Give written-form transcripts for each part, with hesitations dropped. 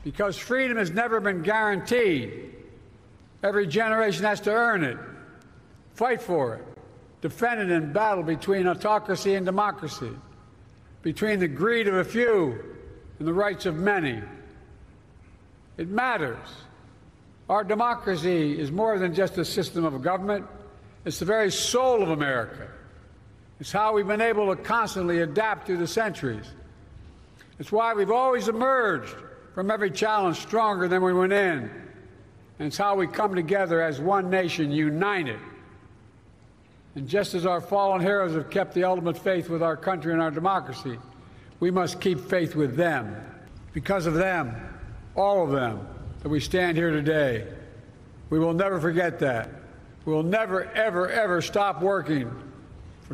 Because freedom has never been guaranteed. Every generation has to earn it, fight for it, defend it in battle between autocracy and democracy, between the greed of a few and the rights of many. It matters. Our democracy is more than just a system of government. It's the very soul of America. It's how we've been able to constantly adapt through the centuries. It's why we've always emerged from every challenge stronger than we went in. And it's how we come together as one nation, united. And just as our fallen heroes have kept the ultimate faith with our country and our democracy, we must keep faith with them. Because of them, all of them, that we stand here today. We will never forget that. We will never, ever, ever stop working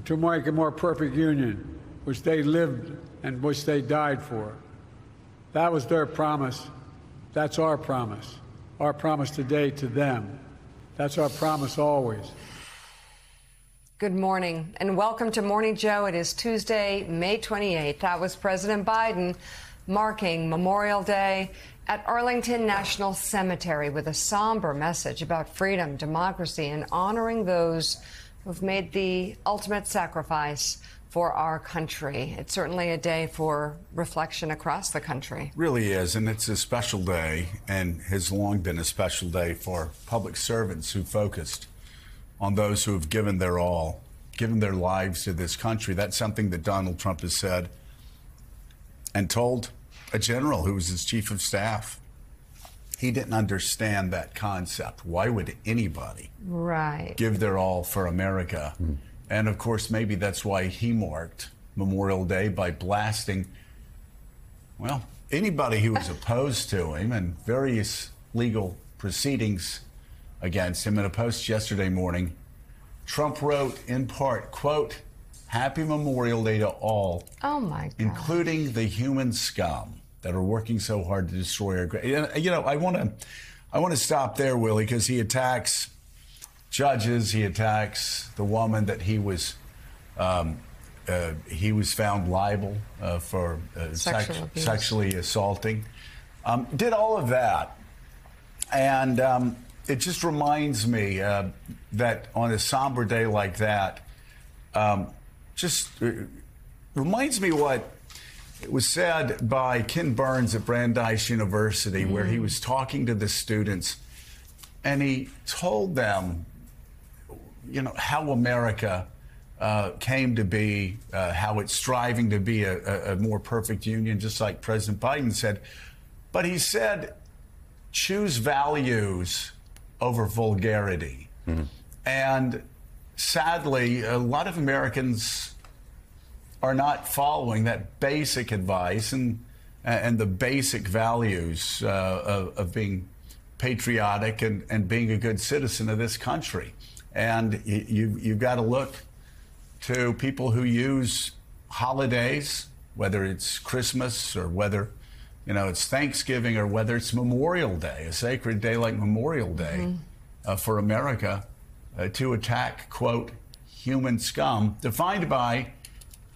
to make a more perfect union, which they lived and which they died for. That was their promise. That's our promise. Our promise today to them. That's our promise always. Good morning and welcome to Morning Joe. It is Tuesday, May 28th. That was President Biden marking Memorial Day at Arlington National Cemetery with a somber message about freedom, democracy, and honoring those who've made the ultimate sacrifice for our country. It's certainly a day for reflection across the country. Really is, and it's a special day and has long been a special day for public servants who focused on those who have given their all, given their lives to this country. That's something that Donald Trump has said and told a general who was his chief of staff. He didn't understand that concept. Why would anybody give their all for America? And of course, maybe that's why he marked Memorial Day by blasting, well, anybody who was opposed to him and various legal proceedings against him. In a post yesterday morning, Trump wrote in part, quote, "Happy Memorial Day to all, oh my God, including the human scum that are working so hard to destroy our great." You know, I want to stop there, Willie, because he attacks judges. He attacks the woman that he was found liable for sexually assaulting. Did all of that, and it just reminds me that on a somber day like that, reminds me what it was said by Ken Burns at Brandeis University, where he was talking to the students, and he told them, you know, how America came to be, how it's striving to be a more perfect union, just like President Biden said. But he said, choose values over vulgarity. And sadly, a lot of Americans are not following that basic advice and the basic values of being patriotic and being a good citizen of this country. And you've got to look to people who use holidays, whether it's Christmas or whether, you know, it's Thanksgiving or whether it's Memorial Day, a sacred day like Memorial Day for America, to attack, quote, human scum, defined by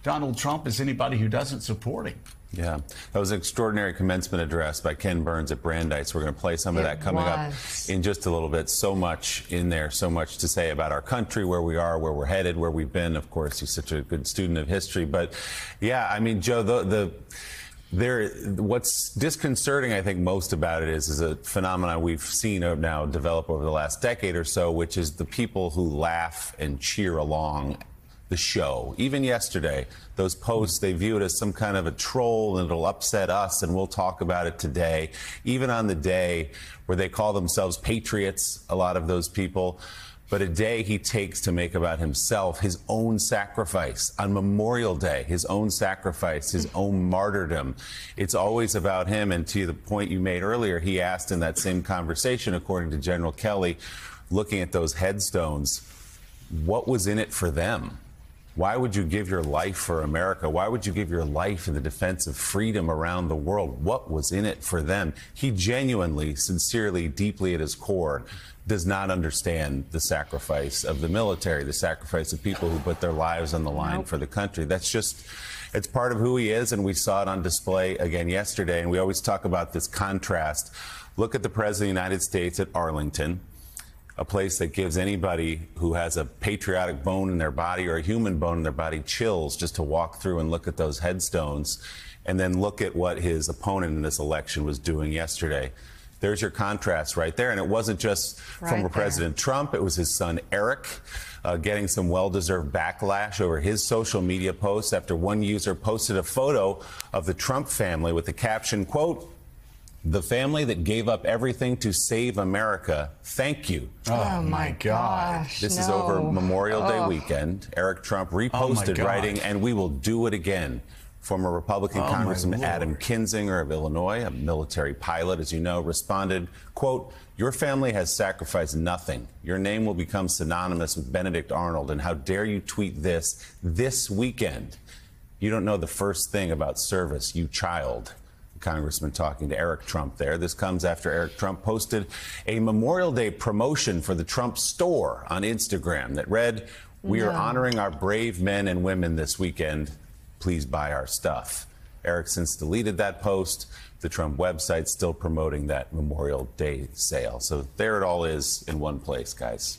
Donald Trump as anybody who doesn't support him. Yeah, that was an extraordinary commencement address by Ken Burns at Brandeis. We're going to play some of that coming up in just a little bit. So much in there, so much to say about our country, where we are, where we're headed, where we've been. Of course, he's such a good student of history. But yeah, I mean, Joe, what's disconcerting, I think, most about it is a phenomenon we've seen now develop over the last decade or so, which is the people who laugh and cheer along the show. Even yesterday, those posts, they view it as some kind of a troll and it'll upset us and we'll talk about it today. Even on the day where they call themselves patriots, a lot of those people, but a day he takes to make about himself, his own sacrifice on Memorial Day, his own sacrifice, his own martyrdom. It's always about him. And to the point you made earlier, he asked in that same conversation, according to General Kelly, looking at those headstones, what was in it for them? Why would you give your life for America? Why would you give your life in the defense of freedom around the world? What was in it for them? He genuinely, sincerely, deeply at his core does not understand the sacrifice of the military, the sacrifice of people who put their lives on the line for the country. That's just, It's part of who he is, and we saw it on display again yesterday. And we always talk about this contrast. Look at the President of the United States at Arlington, a place that gives anybody who has a patriotic bone in their body or a human bone in their body chills just to walk through and look at those headstones, and then look at what his opponent in this election was doing yesterday. There's your contrast right there. And it wasn't just former President Trump. It was his son, Eric, getting some well-deserved backlash over his social media posts after one user posted a photo of the Trump family with the caption, quote, "The family that gave up everything to save America, thank you." Oh my gosh. This is over Memorial Day weekend. Eric Trump reposted writing, "And we will do it again." Former Republican Congressman Adam Kinzinger of Illinois, a military pilot, as you know, responded, quote, "Your family has sacrificed nothing. Your name will become synonymous with Benedict Arnold, and how dare you tweet this weekend? You don't know the first thing about service, you child." Congressman talking to Eric Trump there. This comes after Eric Trump posted a Memorial Day promotion for the Trump store on Instagram that read, "We are honoring our brave men and women this weekend. Please buy our stuff." Eric since deleted that post. The Trump website still promoting that Memorial Day sale. So there it all is in one place, guys.